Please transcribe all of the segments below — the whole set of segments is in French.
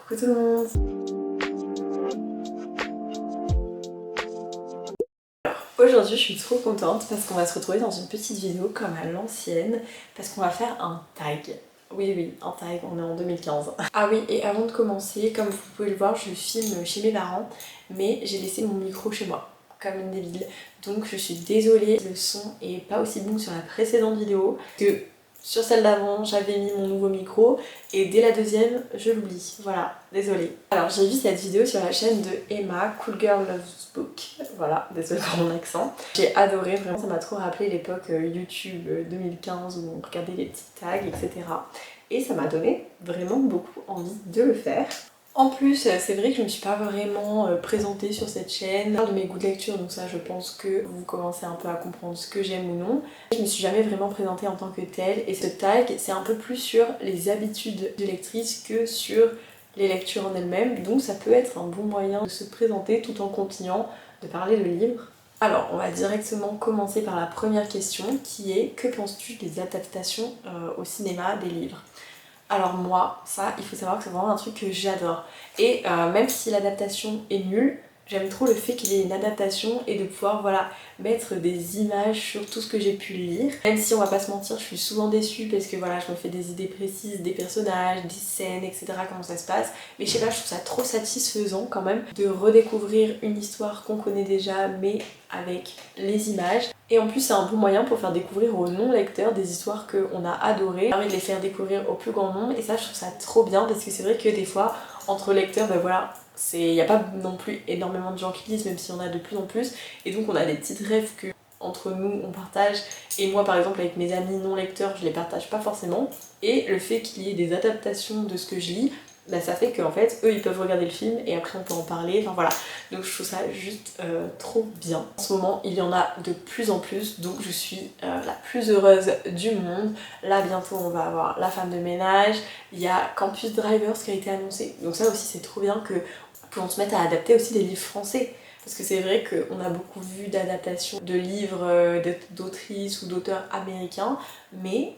Coucou tout le monde. Aujourd'hui je suis trop contente parce qu'on va se retrouver dans une petite vidéo comme à l'ancienne parce qu'on va faire un tag. Oui, un tag, on est en 2015. Ah oui, et avant de commencer, comme vous pouvez le voir, je filme chez mes parents, mais j'ai laissé mon micro chez moi, comme une débile. Donc je suis désolée, le son est pas aussi bon que sur la précédente vidéo, que sur celle d'avant, j'avais mis mon nouveau micro et dès la deuxième, je l'oublie. Voilà, désolée. Alors j'ai vu cette vidéo sur la chaîne de Emma, Cool Girl Loves Book. Voilà, désolée pour mon accent. J'ai adoré, vraiment, ça m'a trop rappelé l'époque YouTube 2015 où on regardait les petits tags, etc. Et ça m'a donné vraiment beaucoup envie de le faire. En plus, c'est vrai que je ne me suis pas vraiment présentée sur cette chaîne. Je parle de mes goûts de lecture, donc ça je pense que vous commencez un peu à comprendre ce que j'aime ou non. Je me suis jamais vraiment présentée en tant que telle et ce tag c'est un peu plus sur les habitudes de lectrice que sur les lectures en elles-mêmes, donc ça peut être un bon moyen de se présenter tout en continuant de parler de livres. Alors on va directement commencer par la première question qui est: que penses-tu des adaptations au cinéma des livres? Alors moi, ça, il faut savoir que c'est vraiment un truc que j'adore. Et même si l'adaptation est nulle, j'aime trop le fait qu'il y ait une adaptation et de pouvoir mettre des images sur tout ce que j'ai pu lire. Même si on va pas se mentir, je suis souvent déçue parce que je me fais des idées précises des personnages, des scènes, etc. comment ça se passe. Mais je sais pas, je trouve ça trop satisfaisant quand même de redécouvrir une histoire qu'on connaît déjà mais avec les images. Et en plus c'est un bon moyen pour faire découvrir aux non-lecteurs des histoires qu'on a adorées. Ça permet de les faire découvrir au plus grand nombre et ça je trouve ça trop bien parce que c'est vrai que des fois entre lecteurs il n'y a pas non plus énormément de gens qui lisent, même s'il y en a de plus en plus, et donc on a des petites rêves que entre nous on partage, et moi par exemple avec mes amis non lecteurs je les partage pas forcément, et le fait qu'il y ait des adaptations de ce que je lis, ça fait qu'en fait eux ils peuvent regarder le film et après on peut en parler, enfin voilà, donc je trouve ça juste trop bien. En ce moment il y en a de plus en plus, donc je suis la plus heureuse du monde. Là bientôt on va avoir La Femme de ménage, il y a Campus Drivers qui a été annoncé, donc ça aussi c'est trop bien qu'on se mette à adapter aussi des livres français. Parce que c'est vrai qu'on a beaucoup vu d'adaptations de livres d'autrices ou d'auteurs américains, mais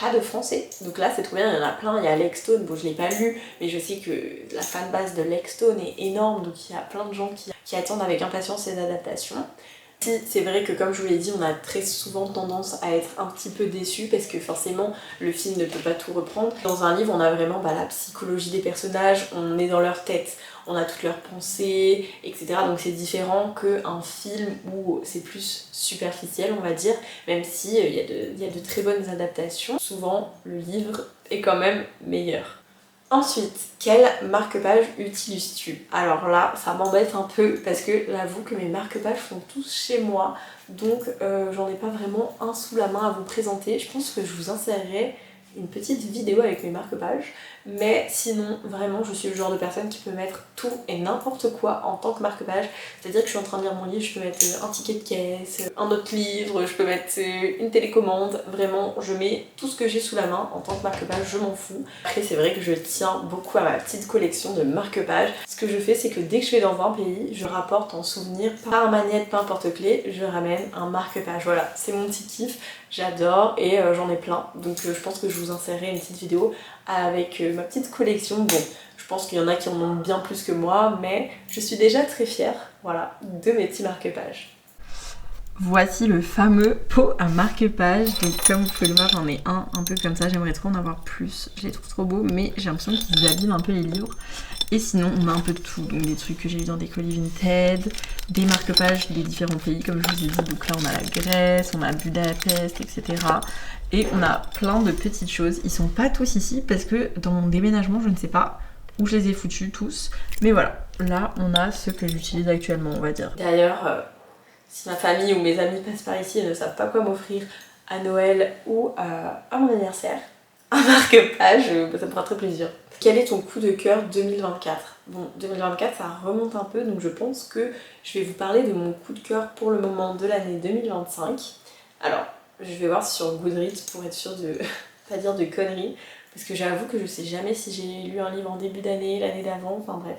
pas de français. Donc là c'est trop bien, il y en a plein, il y a Alex Stone, bon je l'ai pas lu, mais je sais que la fanbase de Alex Stone est énorme, donc il y a plein de gens qui attendent avec impatience ces adaptations. C'est vrai que comme je vous l'ai dit, on a très souvent tendance à être un petit peu déçu parce que forcément le film ne peut pas tout reprendre. Dans un livre on a vraiment la psychologie des personnages, on est dans leur tête, on a toutes leurs pensées, etc. Donc c'est différent qu'un film où c'est plus superficiel on va dire, même si il y a de très bonnes adaptations. Souvent le livre est quand même meilleur. Ensuite, quel marque-page utilises-tu? Alors là, ça m'embête un peu parce que j'avoue que mes marque-pages sont tous chez moi, donc j'en ai pas vraiment un sous la main à vous présenter. Je pense que je vous insérerai une petite vidéo avec mes marque-pages, mais sinon vraiment je suis le genre de personne qui peut mettre tout et n'importe quoi en tant que marque-page, c'est-à-dire que je suis en train de lire mon livre, je peux mettre un ticket de caisse, un autre livre, je peux mettre une télécommande, vraiment je mets tout ce que j'ai sous la main en tant que marque-page, je m'en fous. Après c'est vrai que je tiens beaucoup à ma petite collection de marque-pages. Ce que je fais c'est que dès que je vais dans un pays, je rapporte en souvenir par magnète, peu importe clé, je ramène un marque-page. Voilà, c'est mon petit kiff. J'adore et j'en ai plein, donc je pense que je vous insérerai une petite vidéo avec ma petite collection. Bon, je pense qu'il y en a qui en ont bien plus que moi, mais je suis déjà très fière, voilà, de mes petits marque-pages. Voici le fameux pot à marque-page, donc comme vous pouvez le voir j'en ai un peu comme ça, j'aimerais trop en avoir plus, je les trouve trop beaux, mais j'ai l'impression qu'ils abîment un peu les livres. Et sinon on a un peu de tout, donc des trucs que j'ai eu dans des colis Vinted, des marque-pages des différents pays comme je vous ai dit, donc là on a la Grèce, on a Budapest, etc. Et on a plein de petites choses, ils sont pas tous ici parce que dans mon déménagement je ne sais pas où je les ai foutus tous, mais voilà, là on a ceux que j'utilise actuellement on va dire. D'ailleurs, si ma famille ou mes amis passent par ici et ne savent pas quoi m'offrir à Noël ou à mon anniversaire, un marque-page, ça me fera très plaisir. Quel est ton coup de cœur 2024? Bon, 2024 ça remonte un peu, donc je pense que je vais vous parler de mon coup de cœur pour le moment de l'année 2025. Alors, je vais voir sur Goodreads pour être sûre de pas dire de conneries, parce que j'avoue que je sais jamais si j'ai lu un livre en début d'année, l'année d'avant, enfin bref.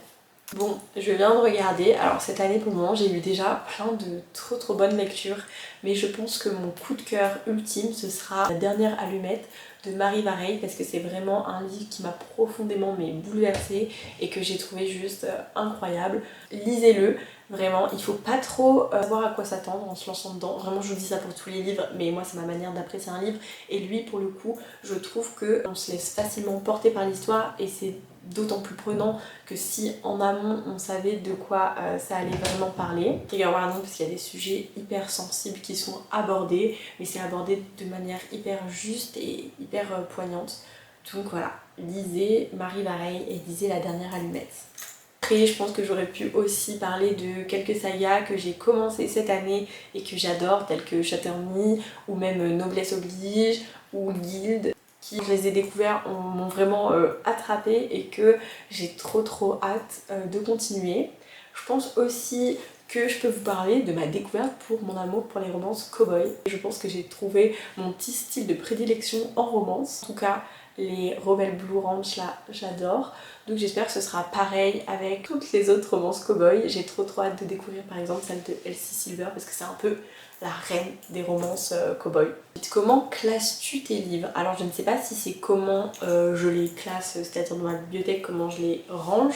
Bon, je viens de regarder, alors cette année pour le moment j'ai eu déjà plein de trop bonnes lectures, mais je pense que mon coup de cœur ultime ce sera La Dernière Allumette de Marie Vareille parce que c'est vraiment un livre qui m'a profondément bouleversée et que j'ai trouvé juste incroyable. Lisez-le, vraiment, il faut pas trop savoir à quoi s'attendre en se lançant dedans. Vraiment, je vous dis ça pour tous les livres, mais moi c'est ma manière d'apprécier un livre. Et lui, pour le coup, je trouve qu'on se laisse facilement porter par l'histoire et c'est d'autant plus prenant que si en amont on savait de quoi ça allait vraiment parler. Et voilà, non, parce qu'il y a des sujets hyper sensibles qui sont abordés, mais c'est abordé de manière hyper juste et hyper poignante. Donc voilà, lisez Marie Vareille et lisez La Dernière Allumette. Après, je pense que j'aurais pu aussi parler de quelques sagas que j'ai commencé cette année et que j'adore, telles que Chatterny ou même Noblesse Oblige ou Guild, qui, je les ai découverts, m'ont vraiment attrapée et que j'ai trop hâte de continuer. Je pense aussi que je peux vous parler de ma découverte pour mon amour pour les romances cow-boy. Je pense que j'ai trouvé mon petit style de prédilection en romance. En tout cas, les Rebel Blue Ranch là, j'adore. Donc j'espère que ce sera pareil avec toutes les autres romances cow-boy. J'ai trop hâte de découvrir par exemple celle de Elsie Silver parce que c'est un peu la reine des romances cow-boy. Comment classes-tu tes livres? Alors je ne sais pas si c'est comment je les classe, c'est-à-dire dans ma bibliothèque, comment je les range,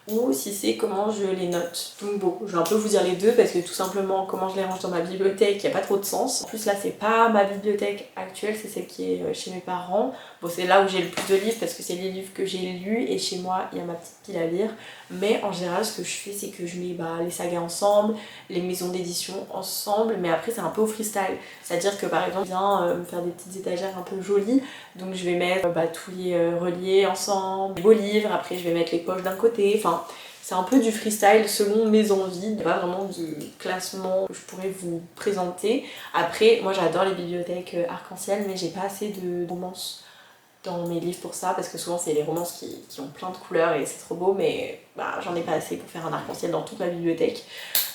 ou si c'est comment je les note. Donc bon, je vais un peu vous dire les deux parce que tout simplement comment je les range dans ma bibliothèque, il n'y a pas trop de sens. En plus là c'est pas ma bibliothèque actuelle, c'est celle qui est chez mes parents. Bon, c'est là où j'ai le plus de livres parce que c'est les livres que j'ai lus et chez moi il y a ma petite pile à lire. Mais en général ce que je fais c'est que je mets les sagas ensemble, les maisons d'édition ensemble, mais après c'est un peu au freestyle. C'est-à-dire que par exemple je viens me faire des petites étagères un peu jolies, donc je vais mettre tous les reliés ensemble, les beaux livres, après je vais mettre les poches d'un côté, enfin c'est un peu du freestyle selon mes envies, il n'y a pas vraiment de classement que je pourrais vous présenter. Après moi j'adore les bibliothèques arc-en-ciel mais j'ai pas assez de romances dans mes livres pour ça parce que souvent c'est les romances qui ont plein de couleurs et c'est trop beau mais j'en ai pas assez pour faire un arc-en-ciel dans toute ma bibliothèque.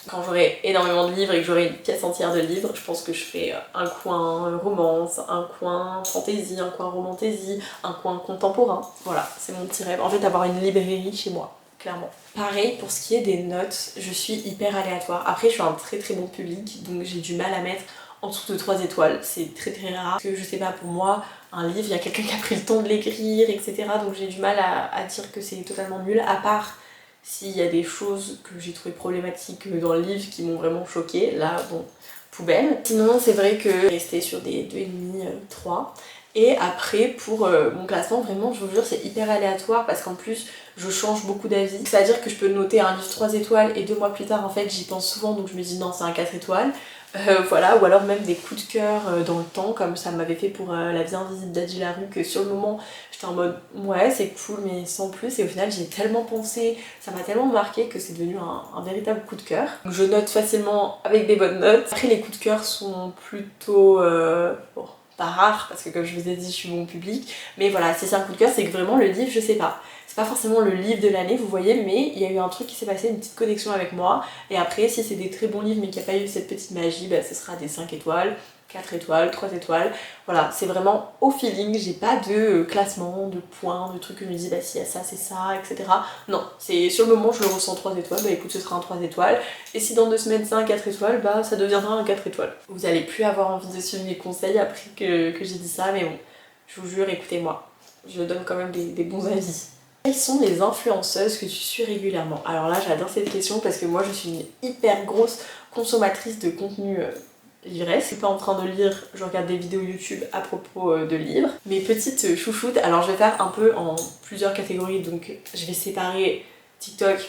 Quand j'aurai énormément de livres et que j'aurai une pièce entière de livres, je pense que je ferai un coin romance, un coin fantasy, un coin romantasy, un coin contemporain. Voilà, c'est mon petit rêve. En fait, avoir une librairie chez moi, clairement. Pareil, pour ce qui est des notes, je suis hyper aléatoire. Après, je suis un très bon public, donc j'ai du mal à mettre en dessous de 3 étoiles. C'est très rare. Parce que je sais pas, pour moi, un livre, il y a quelqu'un qui a pris le temps de l'écrire, etc. Donc j'ai du mal à dire que c'est totalement nul, à part s'il y a des choses que j'ai trouvées problématiques dans le livre qui m'ont vraiment choquée, là, bon, poubelle. Sinon, c'est vrai que rester sur des 2,5, 3. Et après, pour mon classement, vraiment, je vous jure, c'est hyper aléatoire parce qu'en plus, je change beaucoup d'avis. C'est-à-dire que je peux noter un livre 3 étoiles et 2 mois plus tard, en fait, j'y pense souvent, donc je me dis non, c'est un 4 étoiles. Voilà, ou alors même des coups de cœur dans le temps, comme ça m'avait fait pour La vie invisible d'Adji Larue, que sur le moment j'étais en mode ouais c'est cool mais sans plus, et au final j'ai tellement pensé, ça m'a tellement marqué que c'est devenu un véritable coup de cœur. Donc je note facilement avec des bonnes notes. Après les coups de cœur sont plutôt bon, pas rares parce que comme je vous ai dit je suis bon public, mais voilà, si c'est un coup de cœur c'est que vraiment le livre je sais pas. C'est pas forcément le livre de l'année, vous voyez, mais il y a eu un truc qui s'est passé, une petite connexion avec moi. Et après, si c'est des très bons livres mais qu'il n'y a pas eu cette petite magie, ce sera des 5 étoiles, 4 étoiles, 3 étoiles. Voilà, c'est vraiment au feeling, j'ai pas de classement, de points, de trucs que je me dis si y a ça, c'est ça, etc. Non, c'est sur le moment je le ressens 3 étoiles, écoute ce sera un 3 étoiles. Et si dans 2 semaines c'est un 4 étoiles, ça deviendra un 4 étoiles. Vous allez plus avoir envie de suivre mes conseils après que j'ai dit ça, mais bon, je vous jure, écoutez-moi, je donne quand même des bons avis. Quelles sont les influenceuses que tu suis régulièrement? Alors là j'adore cette question parce que moi je suis une hyper grosse consommatrice de contenu livresque. Je suis pas en train de lire, je regarde des vidéos YouTube à propos de livres. Mes petites chouchoutes, alors je vais faire un peu en plusieurs catégories, donc je vais séparer TikTok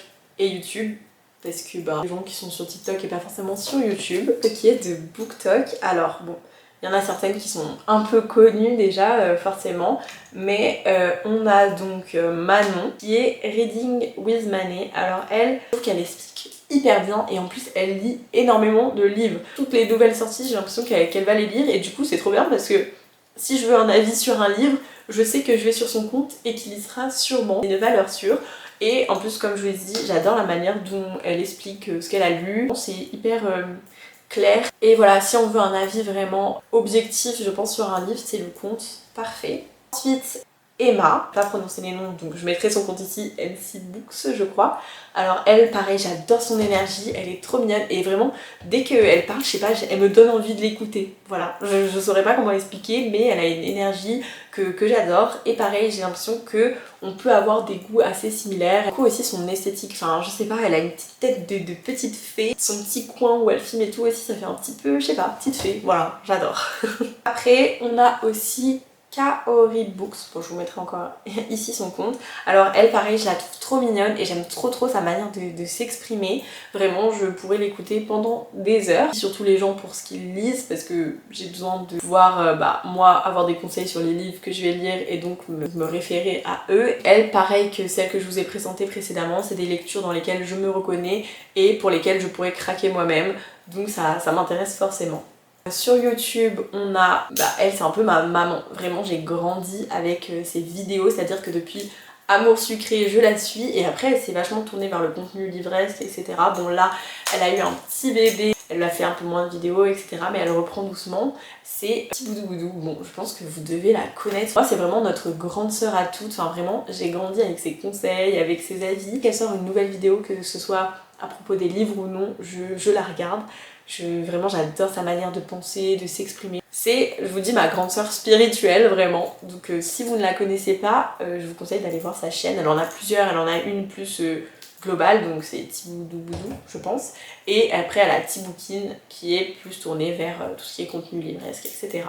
et YouTube parce que les gens qui sont sur TikTok et pas forcément sur YouTube. Ce qui est de BookTok, alors bon, il y en a certaines qui sont un peu connues déjà, forcément, mais on a donc Manon qui est Reading with Manet. Alors elle, je trouve qu'elle explique hyper bien et en plus elle lit énormément de livres. Toutes les nouvelles sorties, j'ai l'impression qu'elle va les lire et du coup c'est trop bien parce que si je veux un avis sur un livre, je sais que je vais sur son compte et qu'il y sera sûrement une valeur sûre. Et en plus, comme je vous l'ai dit, j'adore la manière dont elle explique ce qu'elle a lu. C'est hyper clair. Et voilà, si on veut un avis vraiment objectif, je pense, sur un livre, c'est le conte parfait. Ensuite, Emma, pas prononcer les noms, donc je mettrai son compte ici, MC Books je crois. Alors elle, pareil, j'adore son énergie, elle est trop mignonne et vraiment dès qu'elle parle, je sais pas, elle me donne envie de l'écouter. Voilà, je saurais pas comment l'expliquer, mais elle a une énergie que j'adore et pareil, j'ai l'impression que on peut avoir des goûts assez similaires. Du coup aussi son esthétique, enfin je sais pas, elle a une petite tête de petite fée, son petit coin où elle filme et tout aussi, ça fait un petit peu, je sais pas, petite fée, voilà, j'adore. Après on a aussi Kaori Books, bon je vous mettrai encore ici son compte. Alors elle pareil je la trouve trop mignonne et j'aime trop sa manière de s'exprimer. Vraiment je pourrais l'écouter pendant des heures. Surtout les gens pour ce qu'ils lisent parce que j'ai besoin de pouvoir moi avoir des conseils sur les livres que je vais lire et donc me référer à eux. Elle pareil que celle que je vous ai présentée précédemment, c'est des lectures dans lesquelles je me reconnais et pour lesquelles je pourrais craquer moi-même. Donc ça m'intéresse forcément. Sur YouTube, on a, elle c'est un peu ma maman, vraiment j'ai grandi avec ses vidéos, c'est-à-dire que depuis Amour sucré, je la suis et après elle s'est vachement tournée vers le contenu livresque, etc. Bon là, elle a eu un petit bébé, elle a fait un peu moins de vidéos, etc. mais elle reprend doucement, c'est Petit Boudou Boudou, bon je pense que vous devez la connaître. Moi c'est vraiment notre grande sœur à toutes, enfin vraiment j'ai grandi avec ses conseils, avec ses avis. Qu'elle sort une nouvelle vidéo, que ce soit à propos des livres ou non, je la regarde. Vraiment j'adore sa manière de penser, de s'exprimer. C'est, je vous dis, ma grande sœur spirituelle vraiment. Donc si vous ne la connaissez pas, je vous conseille d'aller voir sa chaîne. Elle en a plusieurs, elle en a une plus globale, donc c'est Tiboudou Boudou je pense. Et après elle a Tiboukine qui est plus tournée vers tout ce qui est contenu livresque, etc.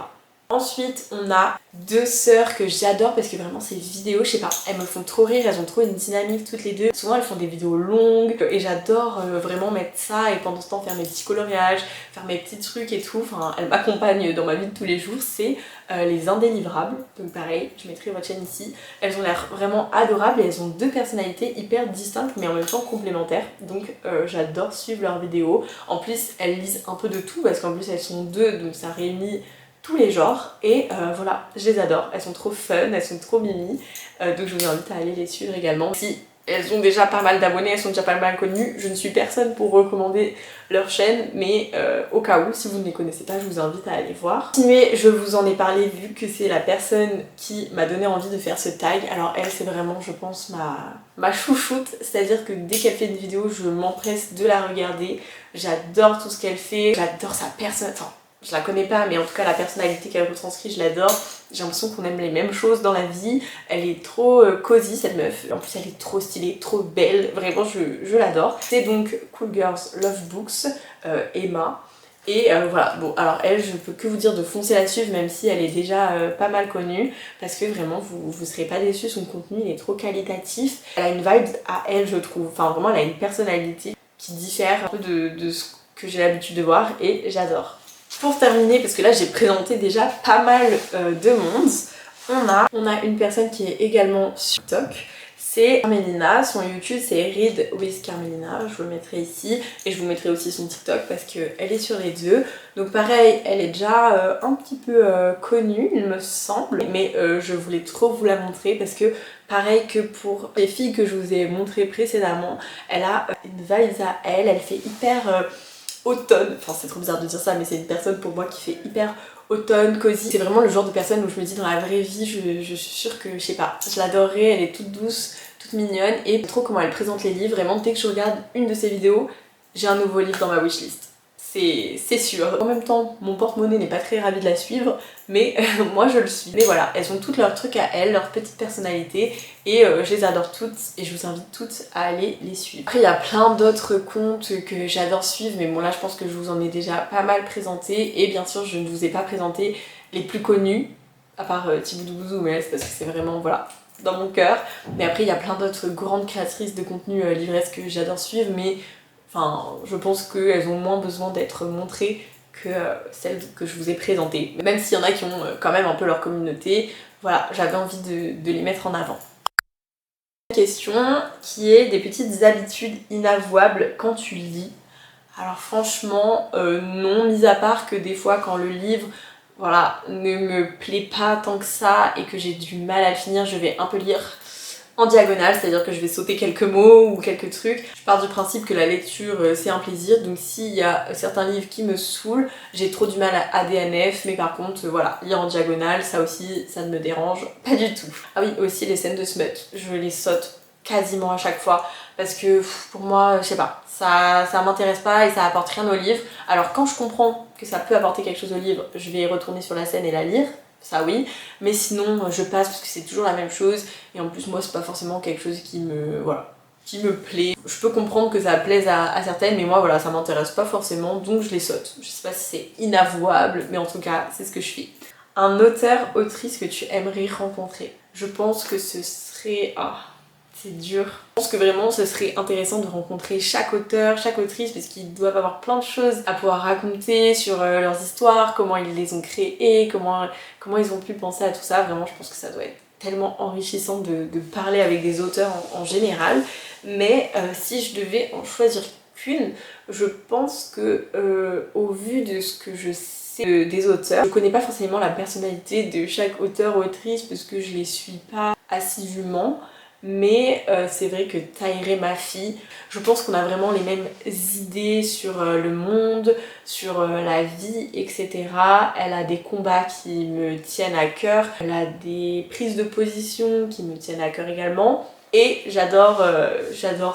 Ensuite, on a deux sœurs que j'adore parce que vraiment ces vidéos, je sais pas, elles me font trop rire, elles ont trop une dynamique toutes les deux. Souvent elles font des vidéos longues et j'adore vraiment mettre ça et pendant ce temps faire mes petits coloriages, faire mes petits trucs et tout. Enfin, elles m'accompagnent dans ma vie de tous les jours, c'est les indélivrables. Donc pareil, je mettrai votre chaîne ici. Elles ont l'air vraiment adorables et elles ont deux personnalités hyper distinctes mais en même temps complémentaires. Donc j'adore suivre leurs vidéos. En plus, elles lisent un peu de tout parce qu'en plus elles sont deux, donc ça réunit tous les genres et voilà, je les adore, elles sont trop fun, elles sont trop mimi, donc je vous invite à aller les suivre également. Si elles ont déjà pas mal d'abonnés, elles sont déjà pas mal connues, je ne suis personne pour recommander leur chaîne, mais au cas où, si vous ne les connaissez pas, je vous invite à aller voir. Continuez, je vous en ai parlé vu que c'est la personne qui m'a donné envie de faire ce tag. Alors elle, c'est vraiment, je pense, ma chouchoute, c'est-à-dire que dès qu'elle fait une vidéo, je m'empresse de la regarder. J'adore tout ce qu'elle fait, j'adore sa personne, enfin, je la connais pas, mais en tout cas la personnalité qu'elle retranscrit, je l'adore. J'ai l'impression qu'on aime les mêmes choses dans la vie. Elle est trop cosy cette meuf. En plus elle est trop stylée, trop belle. Vraiment je l'adore. C'est donc Cool Girls Love Books, Emma. Et voilà, bon alors elle, je peux que vous dire de foncer la suivre même si elle est déjà pas mal connue. Parce que vraiment vous serez pas déçus, son contenu il est trop qualitatif. Elle a une vibe à elle je trouve. Enfin vraiment elle a une personnalité qui diffère un peu de ce que j'ai l'habitude de voir et j'adore. Pour terminer, parce que là j'ai présenté déjà pas mal de monde, on a une personne qui est également sur TikTok, c'est Carmelina, son YouTube c'est Read with Carmelina, je vous le mettrai ici et je vous mettrai aussi son TikTok parce qu'elle est sur les deux. Donc pareil, elle est déjà un petit peu connue il me semble, mais je voulais trop vous la montrer parce que pareil que pour les filles que je vous ai montrées précédemment, elle a une valise à elle, elle fait hyper automne, enfin c'est trop bizarre de dire ça mais c'est une personne pour moi qui fait hyper automne, cosy. C'est vraiment le genre de personne où je me dis dans la vraie vie je suis sûre que, je sais pas, je l'adorerais, elle est toute douce, toute mignonne et trop comment elle présente les livres, vraiment dès que je regarde une de ses vidéos, j'ai un nouveau livre dans ma wishlist. C'est sûr. En même temps, mon porte-monnaie n'est pas très ravi de la suivre, mais moi je le suis. Mais voilà, elles ont toutes leurs trucs à elles, leur petite personnalité, et je les adore toutes, et je vous invite toutes à aller les suivre. Après, il y a plein d'autres comptes que j'adore suivre, mais bon là je pense que je vous en ai déjà pas mal présenté, et bien sûr je ne vous ai pas présenté les plus connus, à part Tiboudou Boudou, mais c'est parce que c'est vraiment, voilà, dans mon cœur. Mais après, il y a plein d'autres grandes créatrices de contenu livresque que j'adore suivre, mais enfin, je pense qu'elles ont moins besoin d'être montrées que celles que je vous ai présentées. Même s'il y en a qui ont quand même un peu leur communauté, voilà, j'avais envie de les mettre en avant. Une question qui est des petites habitudes inavouables quand tu lis. Alors franchement, non, mis à part que des fois quand le livre voilà, ne me plaît pas tant que ça et que j'ai du mal à le finir, je vais un peu lire en diagonale, c'est-à-dire que je vais sauter quelques mots ou quelques trucs. Je pars du principe que la lecture c'est un plaisir, donc s'il y a certains livres qui me saoulent, j'ai trop du mal à DNF, mais par contre voilà, lire en diagonale, ça aussi, ça ne me dérange pas du tout. Ah oui, aussi les scènes de smut, je les saute quasiment à chaque fois, parce que pour moi, je sais pas, ça m'intéresse pas et ça apporte rien au livre. Alors quand je comprends que ça peut apporter quelque chose au livre, je vais retourner sur la scène et la lire, ça oui, mais sinon je passe parce que c'est toujours la même chose et en plus moi c'est pas forcément quelque chose qui me, voilà, qui me plaît. Je peux comprendre que ça plaise à certaines, mais moi voilà, ça m'intéresse pas forcément, donc je les saute. Je sais pas si c'est inavouable, mais en tout cas c'est ce que je fais. Un auteur, autrice que tu aimerais rencontrer. Je pense que ce serait... Ah, c'est dur. Je pense que vraiment ce serait intéressant de rencontrer chaque auteur, chaque autrice, parce qu'ils doivent avoir plein de choses à pouvoir raconter sur leurs histoires, comment ils les ont créées, comment ils ont pu penser à tout ça. Vraiment, je pense que ça doit être tellement enrichissant de parler avec des auteurs en général. Mais si je devais en choisir qu'une, je pense que au vu de ce que je sais des auteurs, je connais pas forcément la personnalité de chaque auteur ou autrice parce que je les suis pas assidûment. Mais c'est vrai que Tahereh Mafi, je pense qu'on a vraiment les mêmes idées sur le monde, sur la vie, etc. Elle a des combats qui me tiennent à cœur, elle a des prises de position qui me tiennent à cœur également. Et j'adore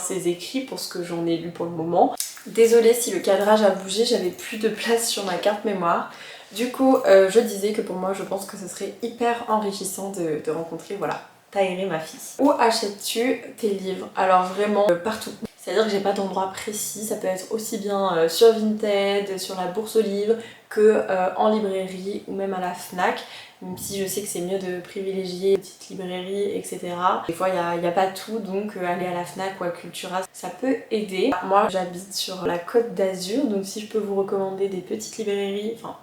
ses écrits pour ce que j'en ai lu pour le moment. Désolée si le cadrage a bougé, j'avais plus de place sur ma carte mémoire. Du coup, je disais que pour moi, je pense que ce serait hyper enrichissant de rencontrer, voilà, Tahereh Mafi. Où achètes-tu tes livres? Alors vraiment partout. C'est-à-dire que j'ai pas d'endroit précis, ça peut être aussi bien sur Vinted, sur la bourse aux livres, que en librairie ou même à la Fnac. Même si je sais que c'est mieux de privilégier les petites librairies, etc. Des fois il n'y a pas tout, donc aller à la Fnac ou à Cultura, ça peut aider. Moi j'habite sur la Côte d'Azur, donc si je peux vous recommander des petites librairies, enfin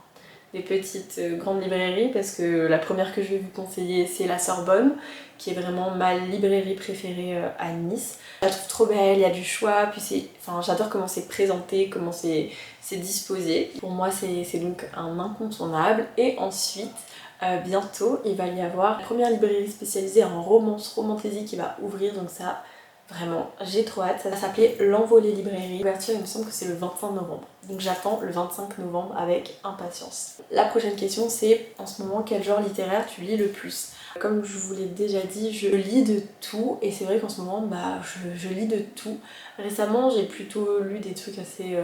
des petites grandes librairies, parce que la première que je vais vous conseiller c'est la Sorbonne, qui est vraiment ma librairie préférée à Nice. Je la trouve trop belle, il y a du choix, puis j'adore comment c'est présenté, comment c'est disposé. Pour moi c'est donc un incontournable. Et ensuite, bientôt il va y avoir la première librairie spécialisée en romance, romantasy qui va ouvrir, donc ça vraiment j'ai trop hâte. Ça va s'appeler l'Envolée Librairie. L'ouverture il me semble que c'est le 25 novembre. Donc j'attends le 25 novembre avec impatience. La prochaine question c'est en ce moment quel genre littéraire tu lis le plus? Comme je vous l'ai déjà dit, je lis de tout et c'est vrai qu'en ce moment bah, je lis de tout. Récemment j'ai plutôt lu des trucs assez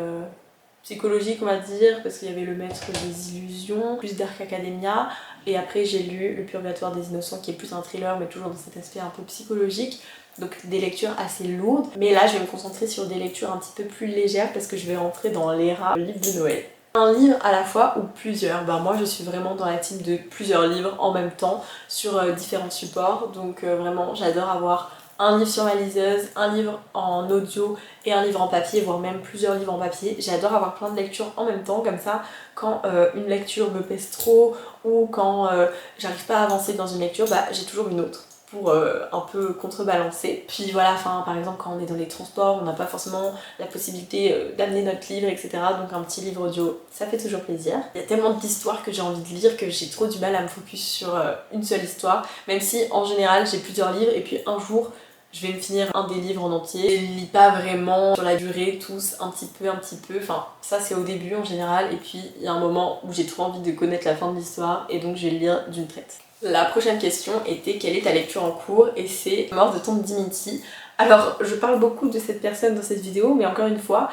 psychologiques on va dire, parce qu'il y avait Le Maître des Illusions, plus Dark Academia, et après j'ai lu Le Purgatoire des Innocents qui est plus un thriller mais toujours dans cet aspect un peu psychologique. Donc des lectures assez lourdes, mais là je vais me concentrer sur des lectures un petit peu plus légères parce que je vais rentrer dans l'ère livre de Noël. Un livre à la fois ou plusieurs, bah moi je suis vraiment dans la team de plusieurs livres en même temps sur différents supports, donc vraiment j'adore avoir un livre sur ma liseuse, un livre en audio et un livre en papier, voire même plusieurs livres en papier. J'adore avoir plein de lectures en même temps, comme ça quand une lecture me pèse trop ou quand j'arrive pas à avancer dans une lecture, bah j'ai toujours une autre pour un peu contrebalancer. Puis voilà, par exemple quand on est dans les transports, on n'a pas forcément la possibilité d'amener notre livre, etc. Donc un petit livre audio, ça fait toujours plaisir. Il y a tellement d'histoires que j'ai envie de lire que j'ai trop du mal à me focus sur une seule histoire, même si en général j'ai plusieurs livres et puis un jour je vais me finir un des livres en entier. Je ne lis pas vraiment sur la durée, tous un petit peu, enfin ça c'est au début en général, et puis il y a un moment où j'ai trop envie de connaître la fin de l'histoire et donc je vais le lire d'une traite. La prochaine question était quelle est ta lecture en cours, et c'est Mort de Tom Dimity. Alors je parle beaucoup de cette personne dans cette vidéo, mais encore une fois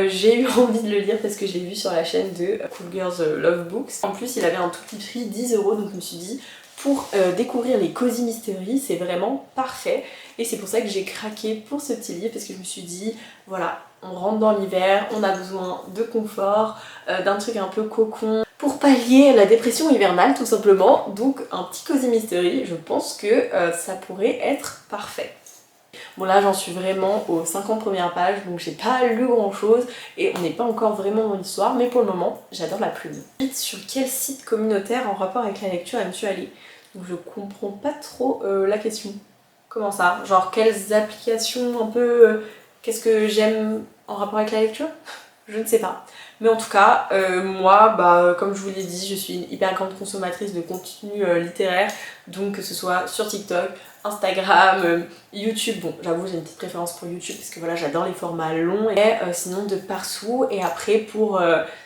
j'ai eu envie de le lire parce que je l'ai vu sur la chaîne de Cool Girls Love Books. En plus il avait un tout petit prix, 10 €, donc je me suis dit pour découvrir les Cozy Mystery c'est vraiment parfait, et c'est pour ça que j'ai craqué pour ce petit livre parce que je me suis dit voilà, on rentre dans l'hiver, on a besoin de confort, d'un truc un peu cocon pour pallier la dépression hivernale tout simplement, donc un petit Cozy Mystery, je pense que ça pourrait être parfait. Bon là j'en suis vraiment aux 50 premières pages, donc j'ai pas lu grand chose et on n'est pas encore vraiment dans l'histoire, mais pour le moment j'adore la plume. Sur quel site communautaire en rapport avec la lecture aimes-tu aller? Donc je comprends pas trop la question. Comment ça? Genre quelles applications un peu... qu'est-ce que j'aime en rapport avec la lecture? je ne sais pas. Mais en tout cas, moi, bah, comme je vous l'ai dit, je suis une hyper grande consommatrice de contenu littéraire, donc que ce soit sur TikTok, Instagram, YouTube. Bon, j'avoue, j'ai une petite préférence pour YouTube parce que voilà, j'adore les formats longs, et sinon de partout. Et après, pour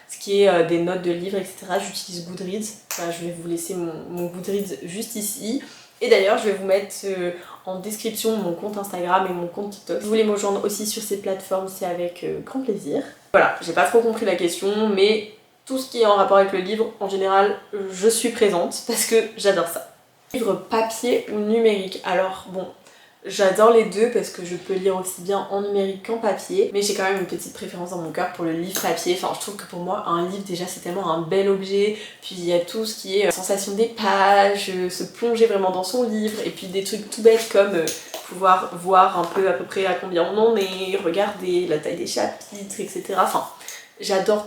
ce qui est des notes de livres, etc., j'utilise Goodreads. Voilà, je vais vous laisser mon Goodreads juste ici. Et d'ailleurs, je vais vous mettre en description mon compte Instagram et mon compte TikTok. Si vous voulez me rejoindre aussi sur ces plateformes, c'est avec grand plaisir. Voilà, j'ai pas trop compris la question, mais tout ce qui est en rapport avec le livre, en général, je suis présente parce que j'adore ça. Livre papier ou numérique? Alors bon, j'adore les deux parce que je peux lire aussi bien en numérique qu'en papier, mais j'ai quand même une petite préférence dans mon cœur pour le livre papier. Enfin, je trouve que pour moi, un livre déjà c'est tellement un bel objet, puis il y a tout ce qui est sensation des pages, se plonger vraiment dans son livre, et puis des trucs tout bêtes comme pouvoir voir un peu à peu près à combien on en est, regarder la taille des chapitres, etc. Enfin, j'adore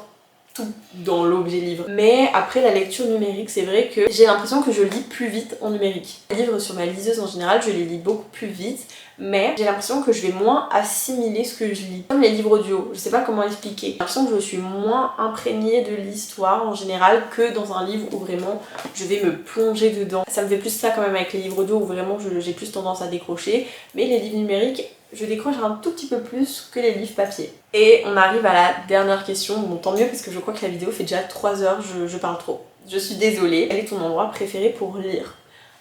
tout dans l'objet livre. Mais après la lecture numérique, c'est vrai que j'ai l'impression que je lis plus vite en numérique. Les livres sur ma liseuse en général, je les lis beaucoup plus vite, mais j'ai l'impression que je vais moins assimiler ce que je lis. Comme les livres audio, je sais pas comment expliquer. J'ai l'impression que je suis moins imprégnée de l'histoire en général que dans un livre où vraiment je vais me plonger dedans. Ça me fait plus ça quand même avec les livres audio où vraiment j'ai plus tendance à décrocher, mais les livres numériques, je décroche un tout petit peu plus que les livres papier. Et on arrive à la dernière question, bon tant mieux parce que je crois que la vidéo fait déjà 3 heures, je parle trop. Je suis désolée. Quel est ton endroit préféré pour lire?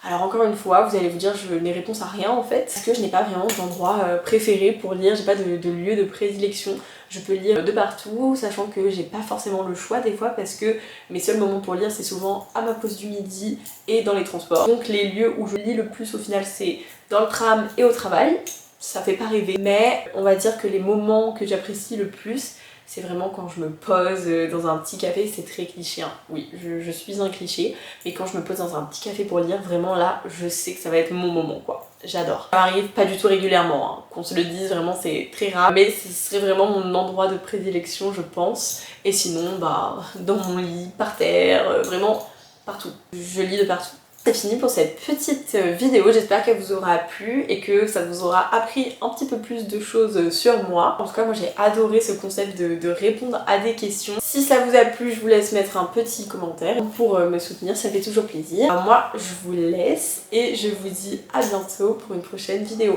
Alors encore une fois, vous allez vous dire je n'ai réponse à rien en fait, parce que je n'ai pas vraiment d'endroit préféré pour lire, j'ai pas de lieu de prédilection. Je peux lire de partout, sachant que j'ai pas forcément le choix des fois parce que mes seuls moments pour lire c'est souvent à ma pause du midi et dans les transports. Donc les lieux où je lis le plus au final c'est dans le tram et au travail. Ça fait pas rêver, mais on va dire que les moments que j'apprécie le plus, c'est vraiment quand je me pose dans un petit café. C'est très cliché, hein. Oui, je suis un cliché, mais quand je me pose dans un petit café pour lire, vraiment là, je sais que ça va être mon moment, quoi. J'adore. Ça m'arrive pas du tout régulièrement, hein. Qu'on se le dise, vraiment c'est très rare, mais ce serait vraiment mon endroit de prédilection, je pense. Et sinon, bah, dans mon lit, par terre, vraiment partout. Je lis de partout. C'est fini pour cette petite vidéo, j'espère qu'elle vous aura plu et que ça vous aura appris un petit peu plus de choses sur moi. En tout cas moi j'ai adoré ce concept de répondre à des questions. Si ça vous a plu, je vous laisse mettre un petit commentaire pour me soutenir, ça fait toujours plaisir. Alors, moi je vous laisse et je vous dis à bientôt pour une prochaine vidéo.